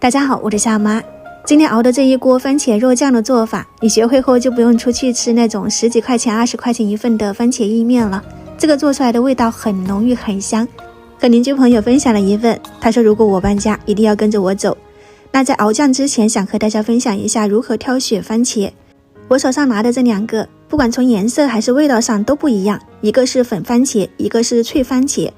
大家好，我是夏妈。今天熬的这一锅番茄肉酱的做法，你学会后就不用出去吃那种10几块钱、20块钱一份的番茄意面了。这个做出来的味道很浓郁很香。和邻居朋友分享了一份，他说如果我搬家一定要跟着我走。那在熬酱之前，想和大家分享一下如何挑选番茄。我手上拿的这两个，不管从颜色还是味道上都不一样，一个是粉番茄，一个是脆番茄。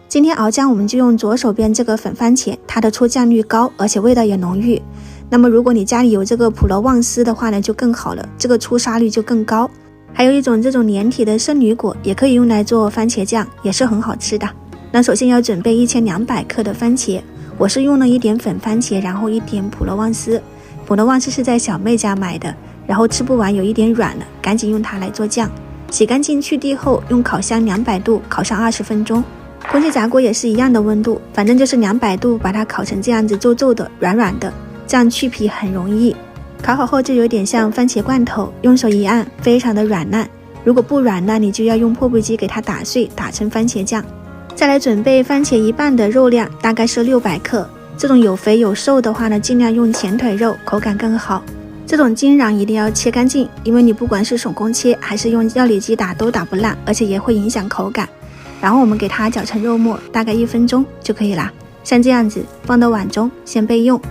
今天熬酱我们就用左手边这个粉番茄，它的出酱率高，而且味道也浓郁。那么如果你家里有这个普罗旺斯的话呢，就更好了，这个出沙率就更高。还有一种这种连体的圣女果，也可以用来做番茄酱，也是很好吃的。那首先要准备1200克的番茄，我是用了一点粉番茄，然后一点普罗旺斯。普罗旺斯是在小妹家买的，然后吃不完有一点软了，赶紧用它来做酱。洗干净去蒂后，用烤箱200度烤上20分钟。空气炸锅也是一样的温度，反正就是200度，把它烤成这样子皱皱的、软软的，这样去皮很容易。烤好后就有点像番茄罐头，用手一按，非常的软烂。如果不软烂，你就要用破布机给它打碎，打成番茄酱。再来准备番茄一半的肉量，大概是600克。这种有肥有瘦的话呢，尽量用前腿肉，口感更好。这种筋瓤一定要切干净，因为你不管是手工切还是用料理机打都打不烂，而且也会影响口感。然后我们给它搅成肉末，大概1分钟就可以啦。像这样子放到碗中先备用。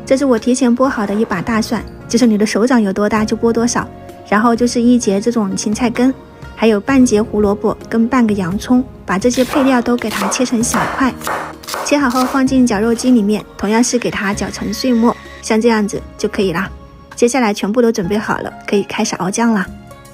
这是我提前剥好的一把大蒜，就是你的手掌有多大就剥多少。然后就是1节这种芹菜根，还有半截胡萝卜跟半个洋葱，把这些配料都给它切成小块。切好后放进绞肉机里面，同样是给它搅成碎末，像这样子就可以啦。接下来全部都准备好了，可以开始熬酱啦。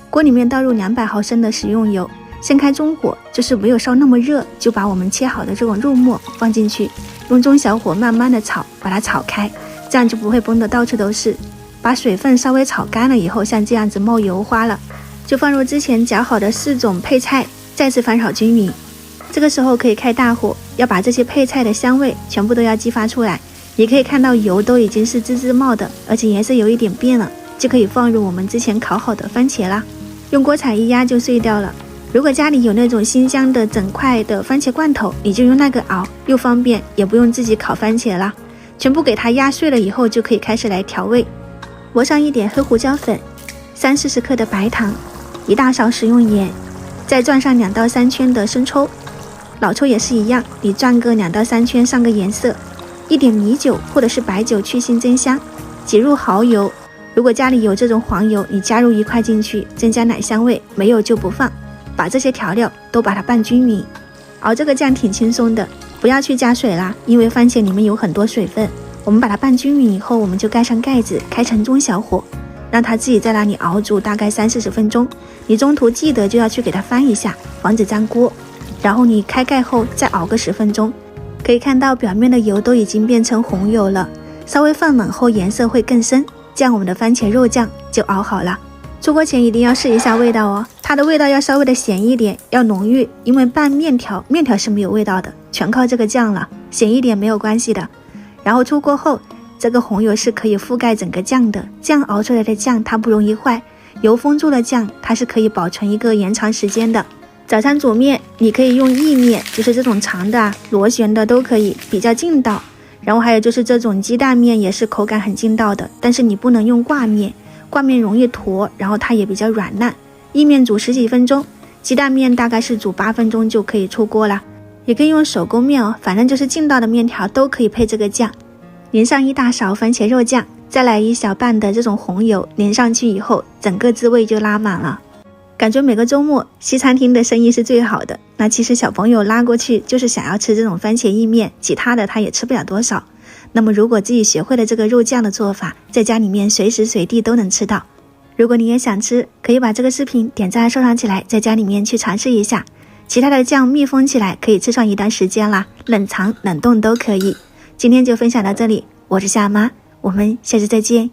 锅里面倒入200毫升的食用油，先开中火，就是没有烧那么热，就把我们切好的这种肉末放进去，用中小火慢慢的炒，把它炒开，这样就不会崩得到处都是。把水分稍微炒干了以后，像这样子冒油花了，就放入之前搅好的4种配菜，再次翻炒均匀。这个时候可以开大火，要把这些配菜的香味全部都要激发出来。也可以看到油都已经是滋滋冒的，而且颜色有一点变了，就可以放入我们之前烤好的番茄啦。用锅铲一压就碎掉了。如果家里有那种新疆的整块的番茄罐头，你就用那个熬，又方便，也不用自己烤番茄啦。全部给它压碎了以后，就可以开始来调味。磨上一点黑胡椒粉，30-40克的白糖，1大勺食用盐，再转上2到3圈的生抽。老抽也是一样，你转个2到3圈上个颜色。一点米酒或者是白酒去腥增香，挤入蚝油。如果家里有这种黄油，你加入1块进去，增加奶香味，没有就不放。把这些调料都把它拌均匀。熬这个酱挺轻松的，不要去加水啦，因为番茄里面有很多水分。我们把它拌均匀以后，我们就盖上盖子，开成中小火，让它自己在那里熬煮大概30-40分钟。你中途记得就要去给它翻一下，防止粘锅。然后你开盖后再熬个10分钟。可以看到表面的油都已经变成红油了，稍微放冷后颜色会更深，这样我们的番茄肉酱就熬好了。出锅前一定要试一下味道哦，它的味道要稍微的咸一点，要浓郁，因为拌面条是没有味道的，全靠这个酱了，咸一点没有关系的。然后出锅后，这个红油是可以覆盖整个酱的，这样熬出来的酱它不容易坏，油封住了酱，它是可以保存一个延长时间的。早餐煮面你可以用意面，就是这种长的螺旋的都可以，比较劲道。然后还有就是这种鸡蛋面也是口感很劲道的，但是你不能用挂面，挂面容易坨，然后它也比较软烂。意面煮10几分钟，鸡蛋面大概是煮8分钟就可以出锅了。也可以用手工面哦，反正就是劲道的面条都可以配这个酱。淋上1大勺番茄肉酱，再来1小半的这种红油，淋上去以后，整个滋味就拉满了。感觉每个周末西餐厅的生意是最好的，那其实小朋友拉过去就是想要吃这种番茄意面，其他的他也吃不了多少。那么如果自己学会了这个肉酱的做法，在家里面随时随地都能吃到。如果你也想吃，可以把这个视频点赞收藏起来，在家里面去尝试一下。其他的酱密封起来可以吃上一段时间啦，冷藏冷冻都可以。今天就分享到这里，我是夏妈，我们下次再见。